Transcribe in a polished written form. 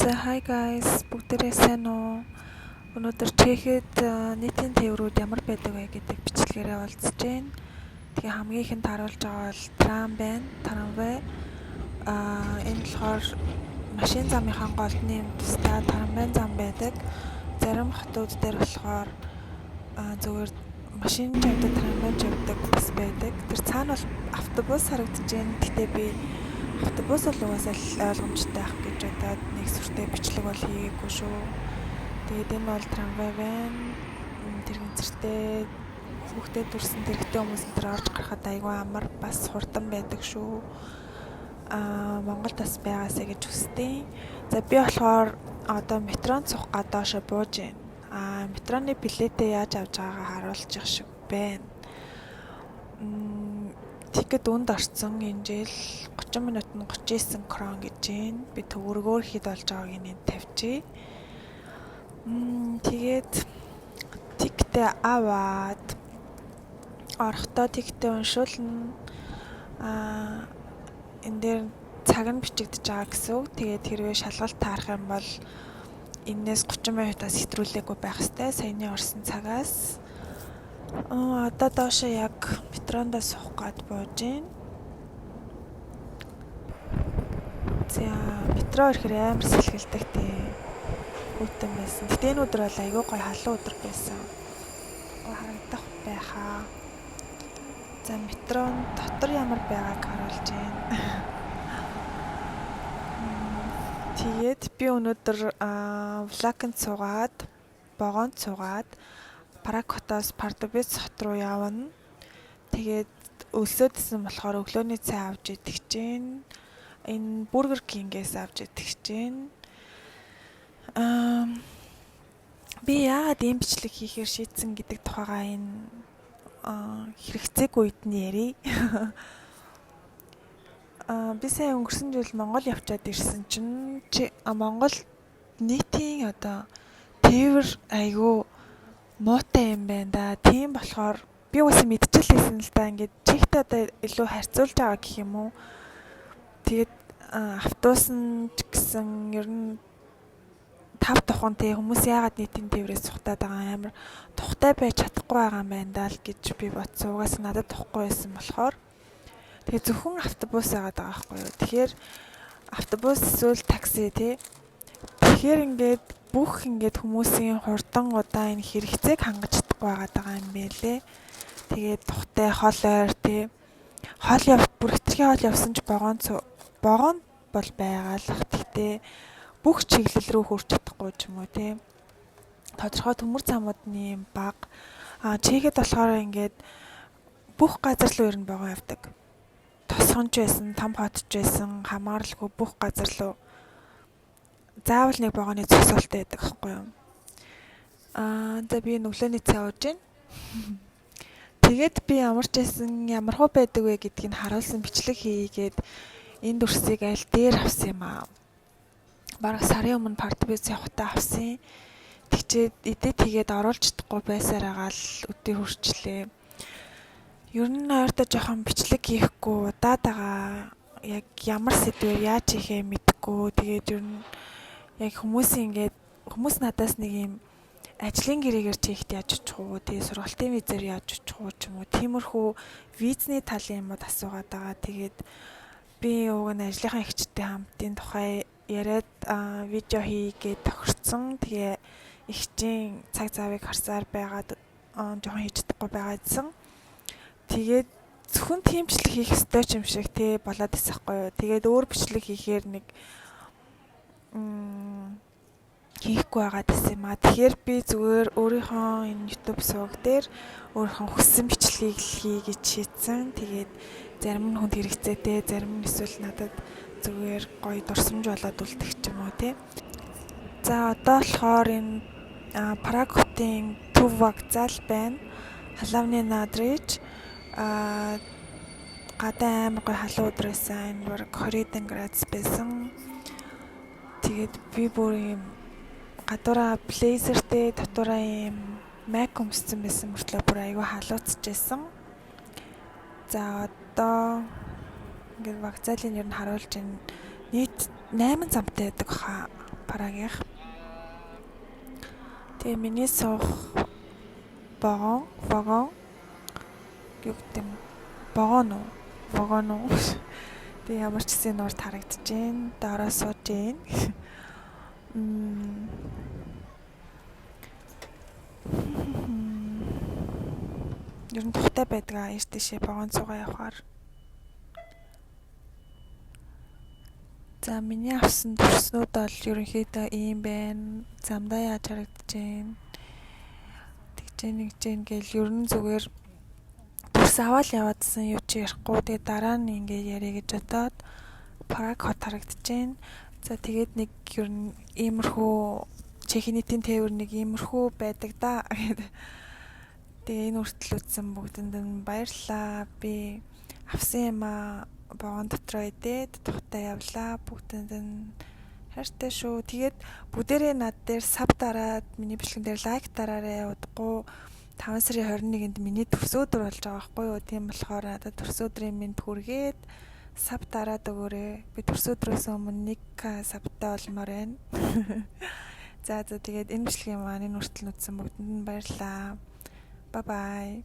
За hi guys, бүгдээрээ сайн уу? Өнөөдөр Чехэд нийтийн тээврүүд ямар байдаг вэ гэдэг бичлэгээрээ уулзж байна. Тэгээ хамгийн ихэнд харуулж байгаа бол трам байна, трамвай. Энэ болохоор машин замынхаа голдны юм тусдаа трамвайн зам байдаг. Зарим хотууд дээр болохоор зүгээр машин явдаг, трамвай явдаг бас байдаг. Тэр цаана бол автобус харагдаж байна. Гэтэ би автобус бол угаасаа л ойлгомжтой байх гэж бодоод нэг сүртэй бичлэг бол хийгээгүй шүү. Тэгээд энэ бол трамвай байна. Тэргийн зэртэй хүүхдэд дүрсэн тэрэгтэй хүмүүс энэ орж гарахад айгүй амар бас хурдан байдаг шүү. Монголд бас байгаасаа гэж хүсдэг. За би болохоор одоо метронд суух гад доошо бууж байна. Метроны билетээ яаж авч байгаагаа харуулж явах шиг байна. Тикет үнд орсон энэ жил 30 минутанд 39 крон гэж байна. Би төгрөгөөр хэд болж байгааг энд тавьчих. Тэгээд тикетээ аваад орохдоо тикетээ уншуулна. Энэ дээр цаг нь бичигдэж байгаа гэсэн үг. Тэгээд хэрвээ шалгалт таарах юм бол энээс 30 минутаас хэтрүүлээгүй байх ёстой. Саяны орсон цагаас. Одоо доошо яг метрондоо суух гад бууж байна. За метро ирэхээр амар сэлгэлдэг тий. Хүүтэн байсан. Гэтэ энэ өдөр бол айгүй гоё халуун өдөр байсан. Харагдах байхаа. За метрон дотор ямар байгааг харуулж байна. Тэгээд би өнөөдөр Влакнд суугаад, Богонд суугаад Паракотоос Пардубиц хот руу явна. Тэгээд өлсөөдсөн болохоор өглөөний цай авч идэх чинь. Энэ Бургер Кингээс авч идэх чинь. Би яагаад ийм бичлэг хийхээр шийдсэн гэдэг тухайгаа энэ хэрэгцээг үед нь ярий. Би сая өнгөрсөн жил Монгол явчаад ирсэн чинь Монгол нийтийн одоо тээвэр айгүй муутай юм байна да. Тийм болохоор би уусаа мэдчихлээсэн л да. Ингээд чихтэй одоо илүү харьцуулж байгаа гэх юм уу. Тэгээд автобус нь ч гэсэн ер нь тав тухайн тий хүмүүс яагаад нийтийн тээврээс сухтаад байгаа амар тухтай байж чадахгүй байгаа юм байна даа л гэж би бодсон. Угаасаа надад тухгүй байсан болохоор тэгээ зөвхөн автобус яагаад байгаа байхгүй юу. Тэгэхээр автобус эсвэл такси тий. Тэгэхээр ингээд бүх ингээд хүмүүсийн хурдан удаа энэ хэрэгцээг хангаж чадахгүй байгаа юм байлээ. Тэгээд тухтай хол ойр тий. Бүр хэтэрхий хол явсан ч Богонд бол байгаалах. Тэгтээ бүх чиглэл рүү хүрч чадахгүй ч юм уу тий. Тодорхой төмөр замуудны бага. Чехэд болохоор ингээд бүх газар руу ер нь богоо явдаг. Тосгонч байсан, том хотч байсан, хамааралгүй бүх газар руу заавал нэг богооны зогсоолтой байдаг байхгүй юу. За би өглөөний цай ууж байна. Тэгээд би ямар ч байсан ямар хөө байдаг вэ гэдгийг харуулсан бичлэг хийгээд энэ дүрсийг аль дээр авсан юм аа. Бараг сарын өмнө Пардубиц явахтаа авсан. Тэгчээд идэ тэгээд оруулж чадахгүй байсаар байгаа л өдөө хүрчлээ. Ер нь ойртоо жоохон бичлэг хийхгүй удаад байгаа. Яг ямар сэдвээр яаж хийхээ мэдэхгүй. Тэгээд ер нь яг хүмүүс надаас нэг юм ажлын гэрээгээр чийхт яаж очих уу, тэгээ сургалтын визээр яаж очих уу ч юм уу, тиймэрхүү визний талын юмуд асуугаад байгаа. Тэгээд би уг нь ажлынхаа эгчтэй хамтын тухай яриад видео хийгээд тохирсон. Тэгээ эгчийн цаг завыг харсаар байгаад жоохон хийж чадахгүй байгаадсан. Тэгээд зөвхөн тиймчлэг хийх ёстой ч юм шиг тий болоод 있었гүй юу. Тэгээд өөр бичлэг хийхээр нэг хийхгүй байгаа гэсэн юм аа. Тэгэхээр би зүгээр өөрийнхөө энэ YouTube суваг дээр өөрийнхөө хүссэн бичлэгийг хий гэж шийдсэн. Тэгээд зарим нь хүнд хэрэгцээтэй, зарим нь эсвэл надад зүгээр гоё дурсамж болоод үлдэх ч юм уу тий. За одоо болохоор энэ Паракотын төв вокзал байна. Халавны надриж гадаа амар гоё халуун өдөр байсан. Энэ баг 20 градус байсан. Тэгээд би бүр юм гадуура блейзертэй дотоороо юм майк өмссөн байсан мөртлөө бүр аягүй халууцчихсан. За одоо ингээд вокзалын ер нь харуулж байна. Нийт 8 замтай байдаг хаа. дараагийнх. Тэгээ миний суух вагон юу гэдэг юм вагон уу. Тэгээ ямар ч гэсэн нуурт харагдаж байна. Доороо сууж байна. Ер нь тухтай байдаг ийш тийшээ вагон цугаа явахаар. За миний авсан төрснүүд бол ерөнхийдөө ийм байна. Замдаа яаж харагдаж байна. Тэгж гээл ер нь зүгээр төрс аваад яваадсан юу ч ярихгүй. Тэгээ дараа нь ингээ яриа гэж бодоод Праг хот харагдаж байна. За тэгээд нэг ер нь иймэрхүү Чехийн нийтийн тээвэр нэг иймэрхүү байдаг да гэдэг. Тэгээ энэ хүртэл үзсэн бүгдэнд нь баярлалаа. Би авсан юм вагон дотроо идээд тухтай явлаа. Бүгдэнд нь хайртай шүү. Тэгээд бүгдээрээ над дээр саб дараад миний бичлэгэн дээр лайк дараарай. Удахгүй 5 сарын 21-нд миний төрс өдөр болж байгаа байхгүй юу? Тийм болохоор надад төрс өдрийн минь хүргээд саб дараад өгөөрэй. Би төрс өдрөөс өмнө 1 сабтай болмоор байна. За тэгээд энэ бичлэгийн маань энэ хүртэл үзсэн бүгдэнд нь баярлалаа. Bye bye.